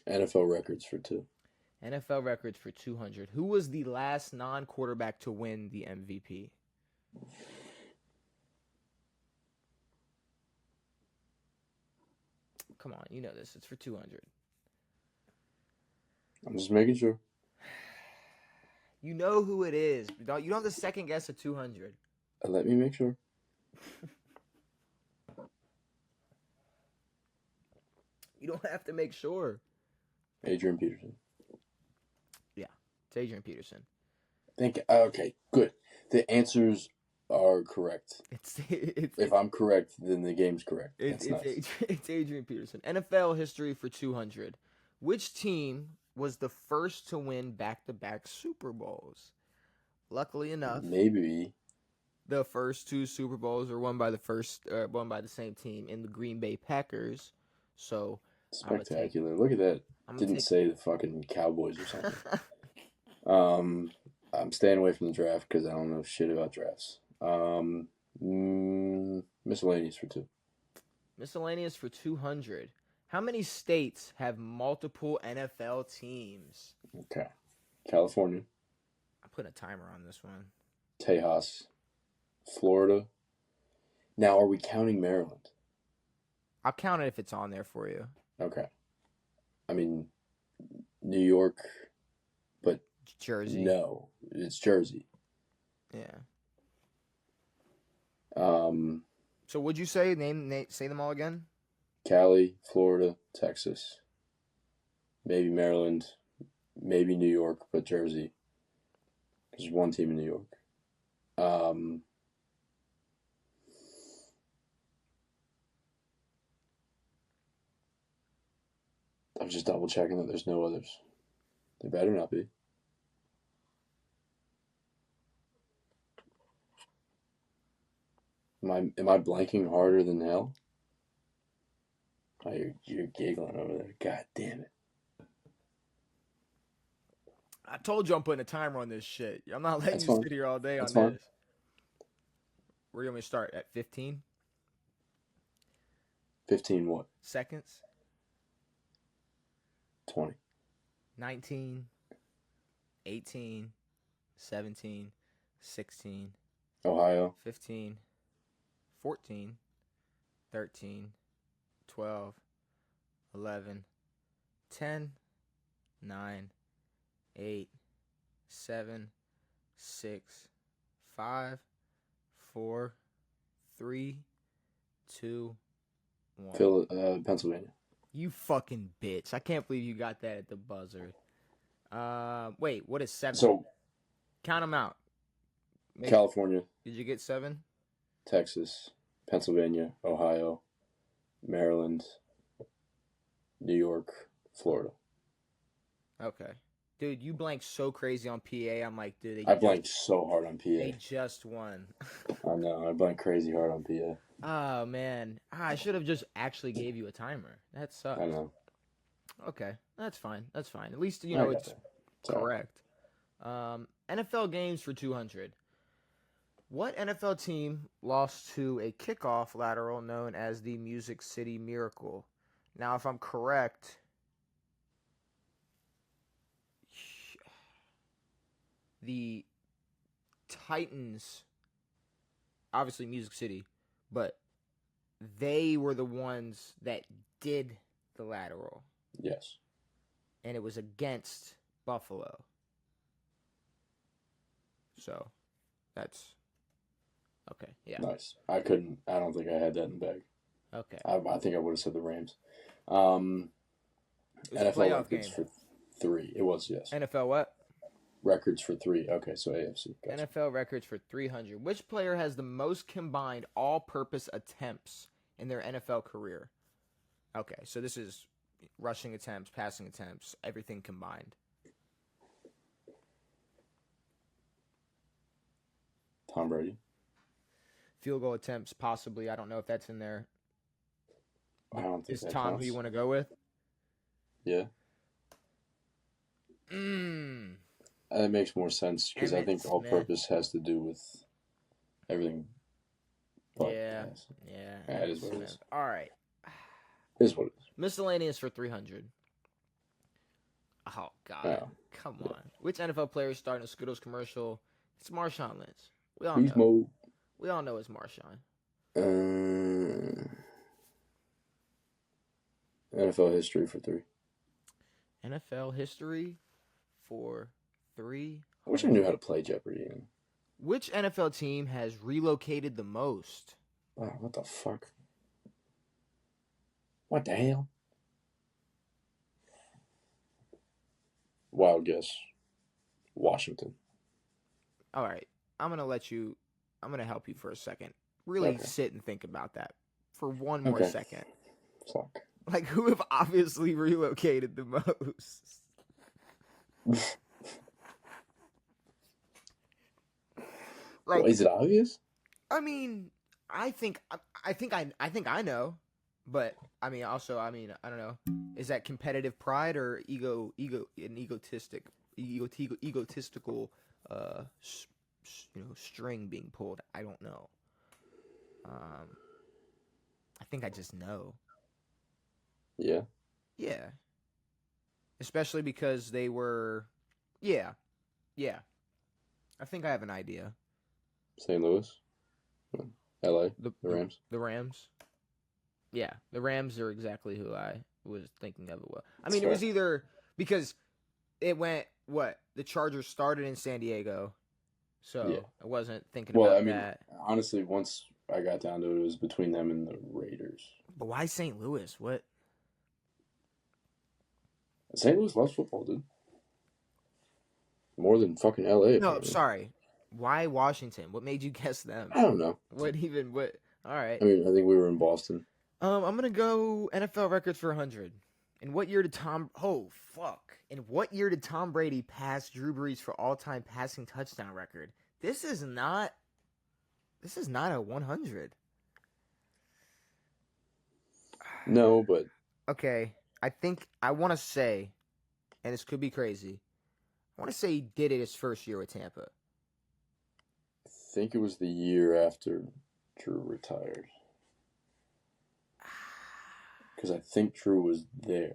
NFL records for 2. NFL records for 200. Who was the last non-quarterback to win the MVP? Come on, you know this. It's for 200. I'm just making sure. You know who it is. You don't have to second guess at 200. Let me make sure. You don't have to make sure. Adrian Peterson. Yeah, it's Adrian Peterson. Okay, good. The answers are correct. It's if I'm correct, then the game's correct. It's Adrian Peterson. NFL history for 200. Which team was the first to win back-to-back Super Bowls? Luckily enough, maybe the first 2 Super Bowls were won by the same team in the Green Bay Packers. So spectacular. Look at that. Didn't say the fucking Cowboys or something. I'm staying away from the draft because I don't know shit about drafts. Miscellaneous for 2. Miscellaneous for 200. How many states have multiple NFL teams? Okay. California. I'm putting a timer on this one. Tejas. Florida. Now, are we counting Maryland? I'll count it if it's on there for you. Okay. I mean, New York, but Jersey. No, it's Jersey. Yeah. So what'd you say? Say them all again. Cali, Florida, Texas, maybe Maryland, maybe New York, but Jersey. There's one team in New York. I'm just double checking that there's no others. There better not be. Am I blanking harder than hell? Oh, you're giggling over there. God damn it. I told you I'm putting a timer on this shit. I'm not letting you sit here all day on this. Where do you want me to start? At 15? 15 what? Seconds? 20. 19, 18, 17, 16. Ohio. 15, 14, 13, 12, 11, 10, 9, 8, 7, 6, 5, 4, 3, 2, 1. Pennsylvania. You fucking bitch. I can't believe you got that at the buzzer. Wait, what is 7? So, count them out. California. Did you get 7? Texas, Pennsylvania, Ohio, Maryland, New York, Florida. Okay. Dude, you blanked so crazy on PA. I'm like, dude. I blanked so hard on PA. They just won. I know. I blanked crazy hard on PA. Oh, man. I should have just actually gave you a timer. That sucks. I know. Okay. That's fine. That's fine. At least, you know, it's correct. NFL games for 200. What NFL team lost to a kickoff lateral known as the Music City Miracle? Now, if I'm correct, the Titans, obviously Music City, but they were the ones that did the lateral. Yes. And it was against Buffalo. So, that's... Okay, yeah. Nice. I don't think I had that in the bag. Okay. I think I would have said the Rams. NFL records for 3. It was, yes. NFL what? Records for 3. Okay, so AFC. Gotcha. NFL records for 300. Which player has the most combined all-purpose attempts in their NFL career? Okay, so this is rushing attempts, passing attempts, everything combined. Tom Brady. Field goal attempts, possibly. I don't know if that's in there. I don't think is Tom who you want to go with? Yeah. That makes more sense because I think all-purpose has to do with everything. But yeah. It is what it is. All right. It is what it is. Miscellaneous for 300. Oh, God. Oh, Come on. Which NFL player is starting a Skittles commercial? It's Marshawn Lynch. We all Beast know. mode. We all know it's Marshawn. NFL history for 3. NFL history for 3. I wish I knew how to play Jeopardy. Which NFL team has relocated the most? Wow, what the fuck? What the hell? Wild guess. Washington. All right. I'm going to help you for a second. Really sit and think about that for one more second. Fuck. Like, who have obviously relocated the most? Like, well, is it obvious? I mean, I think I know, but I mean, also, I don't know. Is that competitive pride or egotistical, string being pulled? I don't know. I think I just know. Yeah. Yeah. Especially because they were, yeah. I think I have an idea. St. Louis? LA? The Rams? The Rams? Yeah, the Rams are exactly who I was thinking of. I mean, it was either because it went, the Chargers started in San Diego, so I wasn't thinking about that. Honestly, once I got down to it, it was between them and the Raiders. But why St. Louis? What? St. Louis loves football, dude. More than fucking LA. No, apparently. Sorry. Why Washington? What made you guess them? I don't know. What? All right. I mean, I think we were in Boston. I'm going to go NFL records for 100. In what year did Tom Brady pass Drew Brees for all-time passing touchdown record? This is not a 100. No, but okay, I want to say, and this could be crazy, I want to say he did it his first year with Tampa. I think it was the year after Drew retired. Because I think Drew was there.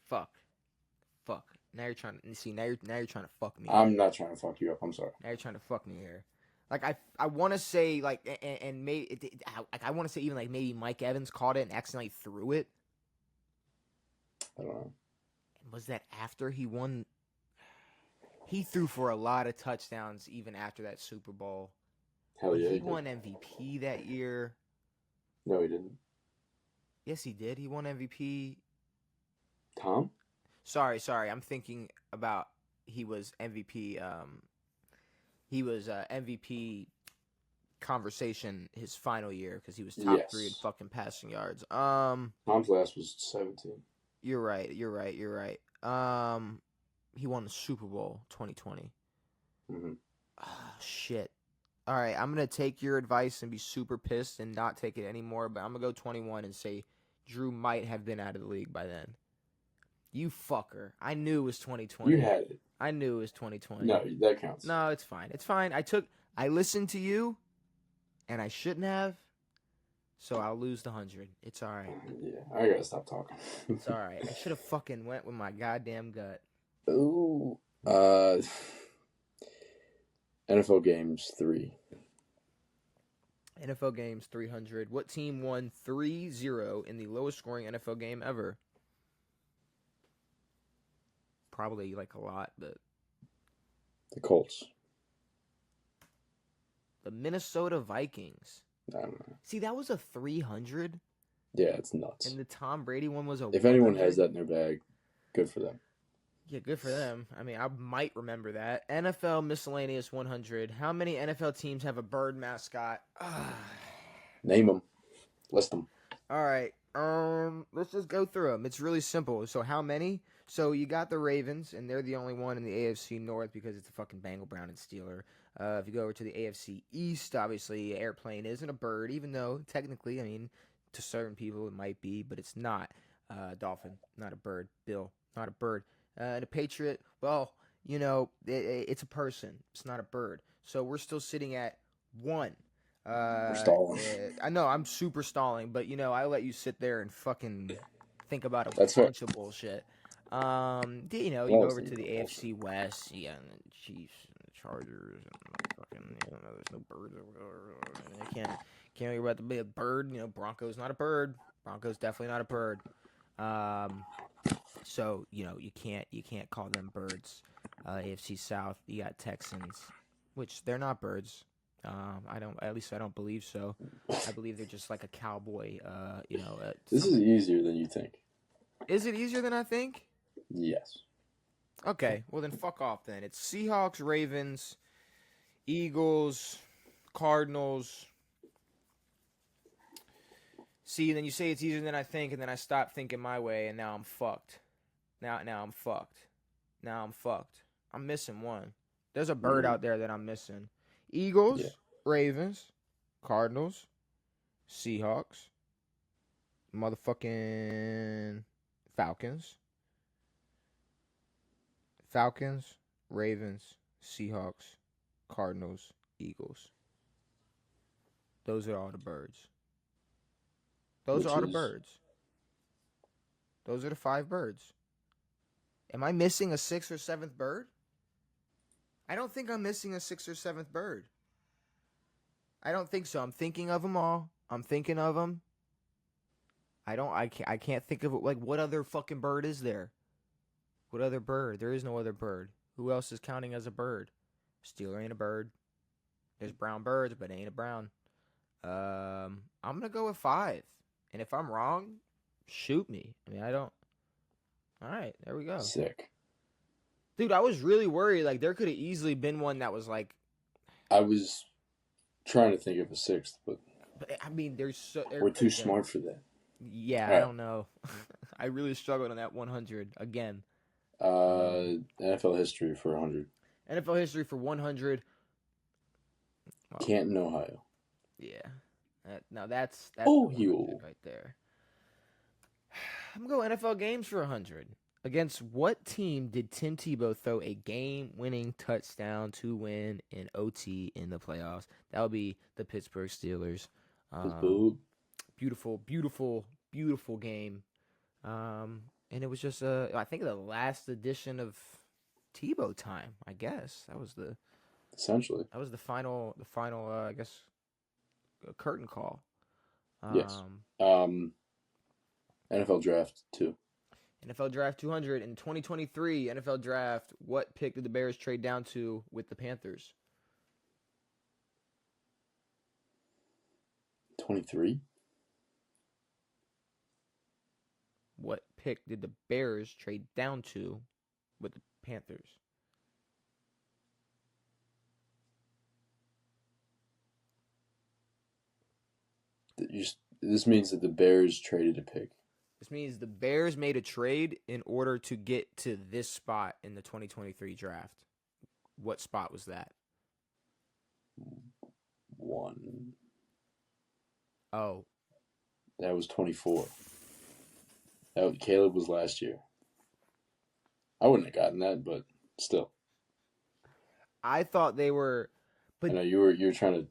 Fuck. Now you're trying to see. Now you're trying to fuck me. I'm not trying to fuck you up. I'm sorry. Now you're trying to fuck me here. Like I want to say like and maybe I want to say even like maybe Mike Evans caught it and accidentally threw it. I don't know. Was that after he won? He threw for a lot of touchdowns even after that Super Bowl. Hell yeah, he won MVP that year. No, he didn't. Yes, he did. He won MVP. Tom? Sorry. I'm thinking about he was MVP. He was MVP conversation his final year because he was top 3 in fucking passing yards. Tom's last was 17. You're right. He won the Super Bowl 2020. Mm-hmm. Oh, shit. All right, I'm going to take your advice and be super pissed and not take it anymore, but I'm going to go 21 and say Drew might have been out of the league by then. You fucker. I knew it was 2020. You had it. I knew it was 2020. No, that counts. No, it's fine. I listened to you, and I shouldn't have, so I'll lose the 100. It's all right. Yeah, I gotta stop talking. It's all right. I should have fucking went with my goddamn gut. Ooh. NFL games 3. NFL games 300. What team won 3-0 in the lowest scoring NFL game ever? Probably like a lot, but the Colts. The Minnesota Vikings. I don't know. See, that was a 300. Yeah, it's nuts. And the Tom Brady one was a. If anyone has that in their bag, good for them. Yeah, good for them. I mean, I might remember that. NFL miscellaneous 100. How many NFL teams have a bird mascot? Name them. List them. All right. Let's just go through them. It's really simple. So how many? So you got the Ravens, and they're the only one in the AFC North because it's a fucking Bengal, Brown, and Steeler. If you go over to the AFC East, obviously, airplane isn't a bird, even though technically, I mean, to certain people it might be, but it's not. Dolphin, not a bird. Bill, not a bird. And a Patriot, well, you know, it's a person. It's not a bird. So we're still sitting at 1. We're stalling. I know, I'm super stalling, but, you know, I let you sit there and fucking think about a bunch of bullshit. You Well, go I was over to thinking the bullshit. AFC West. You got the Chiefs and the Chargers and fucking. There's no birds over there. I can't worry about to be a bird. Broncos not a bird. Broncos definitely not a bird. So you can't call them birds. AFC South, you got Texans, which they're not birds. I don't believe so. I believe they're just like a cowboy. This is easier than you think. Is it easier than I think? Yes. Okay, well then fuck off then. It's Seahawks, Ravens, Eagles, Cardinals. See, then you say it's easier than I think, and then I stop thinking my way, and now I'm fucked. Now I'm fucked. I'm missing one. There's a bird out there that I'm missing. Eagles, Ravens, Cardinals, Seahawks, motherfucking Falcons, Ravens, Seahawks, Cardinals, Eagles. Those are all the birds. Those are all the birds. Those are the 5 birds. Am I missing a 6th or 7th bird? I don't think I'm missing a 6th or 7th bird. I don't think so. I'm thinking of them all. I'm thinking of them. I can't think of it. Like, what other fucking bird is there? What other bird? There is no other bird. Who else is counting as a bird? Steeler ain't a bird. There's brown birds, but it ain't a brown. I'm gonna go with 5. And if I'm wrong, shoot me. I mean, I don't. All right, there we go. Sick. Dude, I was really worried. Like, there could have easily been one that was like. I was trying to think of a 6th, but I mean, we're too smart for that. Yeah, I don't know. I really struggled on that 100 again. NFL history for 100. NFL history for 100. Canton, Ohio. Yeah. Now that's you right there. I'm going NFL games for 100. Against what team did Tim Tebow throw a game-winning touchdown to win in OT in the playoffs? That would be the Pittsburgh Steelers. Beautiful, beautiful, beautiful game. And it was just I think the last edition of Tebow time. I guess that was the final. I guess curtain call. Yes. NFL Draft 2. NFL Draft 200 in 2023. NFL Draft. What pick did the Bears trade down to with the Panthers? 23. What pick did the Bears trade down to with the Panthers? This means that the Bears traded a pick. This means the Bears made a trade in order to get to this spot in the 2023 draft. What spot was that? 1. Oh. That was 24. Caleb was last year. I wouldn't have gotten that, but still. I thought they were. But I know you were trying to.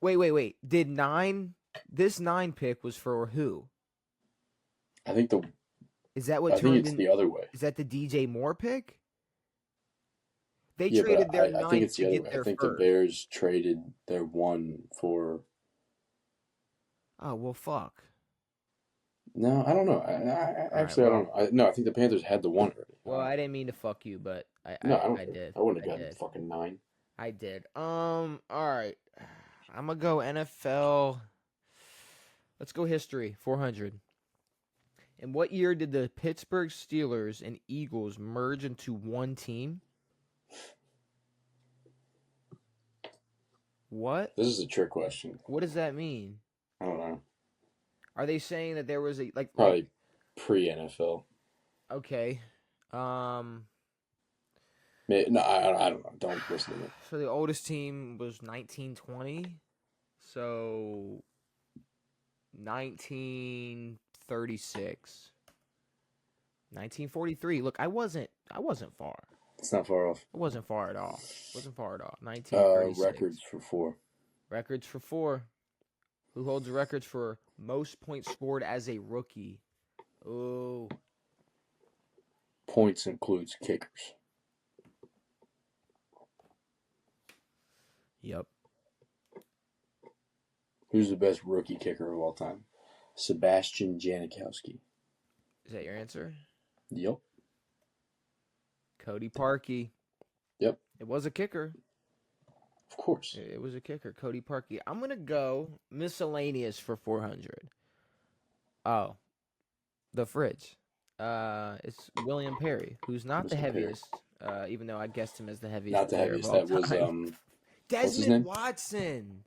Wait. Did 9? This 9 pick was for who? I think Is that what? I think it's the other way. Is that the DJ Moore pick? They traded their 9 I think it's the to other get way. their I think first. the Bears traded their 1 for. Oh well, fuck. No, I don't know. I don't know. No, I think the Panthers had the 1 already. Well, I didn't mean to fuck you, but I did. I wouldn't have gotten fucking 9. I did. All right. I'm gonna go NFL. Let's go history. 400. In what year did the Pittsburgh Steelers and Eagles merge into one team? What? This is a trick question. What does that mean? I don't know. Are they saying that there was probably pre-NFL? Okay. No, I don't know. Don't listen to me. So the oldest team was 1920. So 1936. 1943. Look, I wasn't far. It's not far off. It wasn't far at all. 1936. Records for 4. Records for 4. Who holds the records for most points scored as a rookie? Oh. points includes kickers. Yep. Who's the best rookie kicker of all time? Sebastian Janikowski. Is that your answer? Yep. Cody Parkey. Yep. It was a kicker. Of course. It was a kicker, Cody Parkey. I'm going to go miscellaneous for 400. Oh, the fridge. It's William Perry, who's not the heaviest, even though I guessed him as the heaviest player of all time. That was, Desmond Watson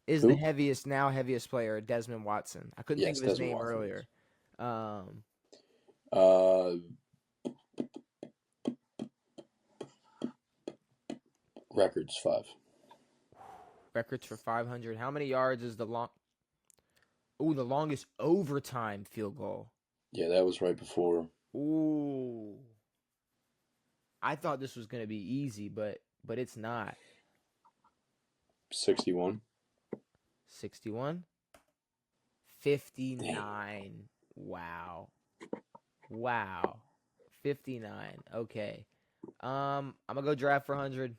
is Who? the heaviest player, Desmond Watson. I couldn't think of his name earlier. Records 5. Records for 500. How many yards is the longest overtime field goal? Yeah, that was right before. Ooh. I thought this was going to be easy, but it's not. 61. 61? 59. Damn. Wow. 59. Okay. I'm going to go draft for 100.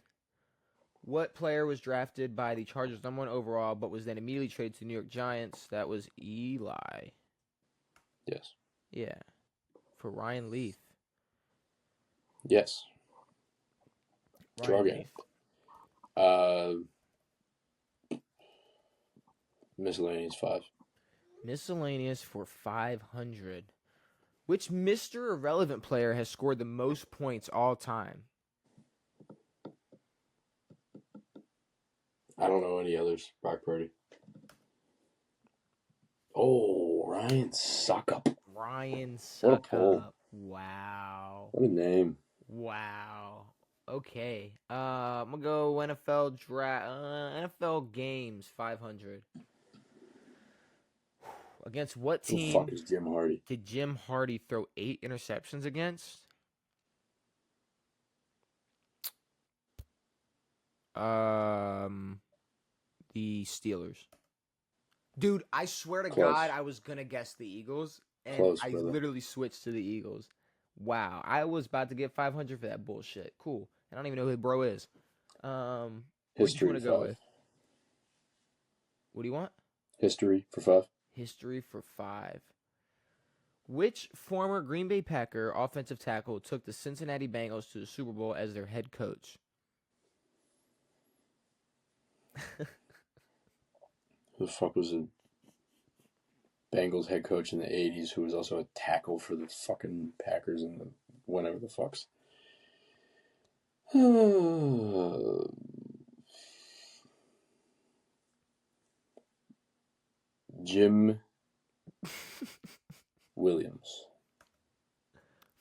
What player was drafted by the Chargers #1 overall, but was then immediately traded to the New York Giants? That was Eli. Yes. Yeah. For Ryan Leaf. Yes. Drug miscellaneous 5. Miscellaneous for 500. Which Mr. Irrelevant player has scored the most points all time? I don't know any others. Brock Purdy. Oh, Ryan Suckup. Ryan Suckup. Wow. What a name. Wow. Okay. I'm gonna go NFL draft. NFL games 500. Against what team? Who the fuck is Jim Hardy? Did Jim Hardy throw 8 interceptions against? The Steelers. Dude, I swear to God, I was gonna guess the Eagles, and I literally switched to the Eagles. Wow, I was about to get 500 for that bullshit. Cool. I don't even know who the bro is. What do you want to go with? What do you want? History for 5. History for 5. Which former Green Bay Packer offensive tackle took the Cincinnati Bengals to the Super Bowl as their head coach? Who the fuck was the Bengals head coach in the 80s who was also a tackle for the fucking Packers and the whatever the fucks? Jim Williams.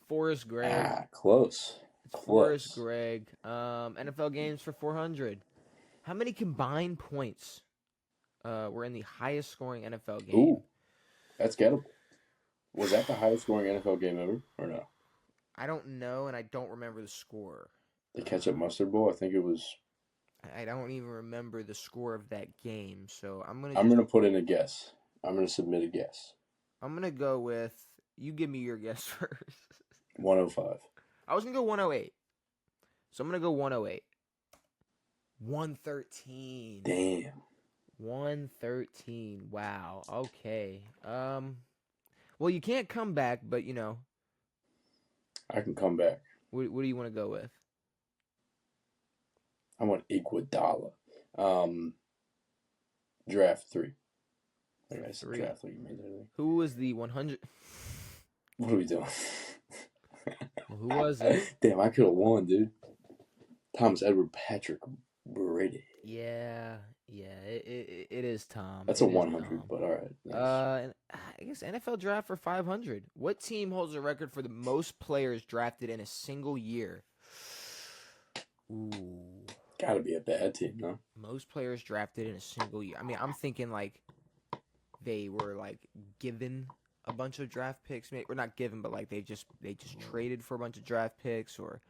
Forrest Gregg. Close. Forrest Gregg. NFL games for 400. How many combined points were in the highest scoring NFL game? Ooh, that's gettable. Was that the highest scoring NFL game ever, or no? I don't know, and I don't remember the score. The Ketchup Mustard Bowl? I think it was. I don't even remember the score of that game, so I'm gonna put in a guess. I'm gonna submit a guess. I'm gonna go with you. Give me your guess first. 105. I was gonna go 108, so I'm gonna go 108. 113. Damn. 113. Wow. Okay. Well, you can't come back, but you know. I can come back. What do you want to go with? I want Iguodala. Draft 3. I said draft 3. Who was the 100? What are we doing? Well, who was it? Damn, I could have won, dude. Thomas Edward Patrick Brady. Yeah, it is Tom. That's a 100, but all right. Nice. I guess NFL draft for 500. What team holds the record for the most players drafted in a single year? Ooh. Gotta be a bad team, no? Most players drafted in a single year. I mean, I'm thinking like they were like given a bunch of draft picks, or not given, but like they just traded for a bunch of draft picks, or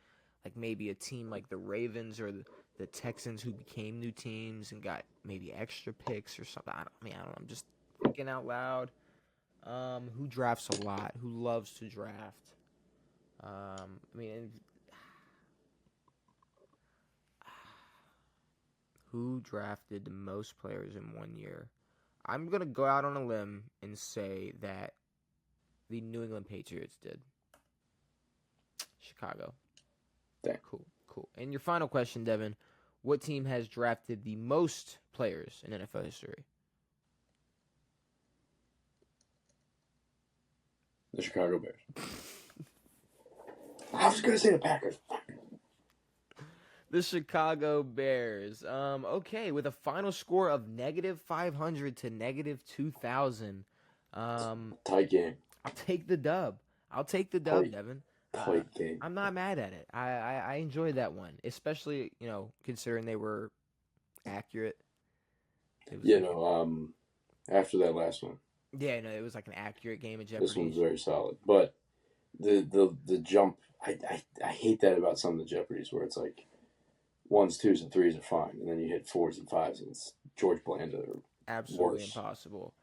like maybe a team like the Ravens or the Texans who became new teams and got maybe extra picks or something. I don't know. I'm just thinking out loud. Who drafts a lot? Who loves to draft? I mean, who drafted the most players in 1 year? I'm gonna go out on a limb and say that the New England Patriots did. Chicago. Dang. Cool. And your final question, Devin. What team has drafted the most players in NFL history? The Chicago Bears. I was going to say the Packers. The Chicago Bears. Okay, with a final score of -500 to -2,000. Tight game. I'll take the dub. Devin. Tight game. I'm not mad at it. I enjoyed that one, especially considering they were accurate. After that last one. Yeah, no, it was like an accurate game of Jeopardy. This one's very solid, but the jump. I hate that about some of the Jeopardies where it's like 1s, 2s, and 3s are fine, and then you hit 4s and 5s, and it's George Blanda or absolutely worse. Impossible.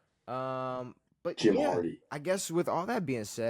But Jim Hardy. I guess with all that being said.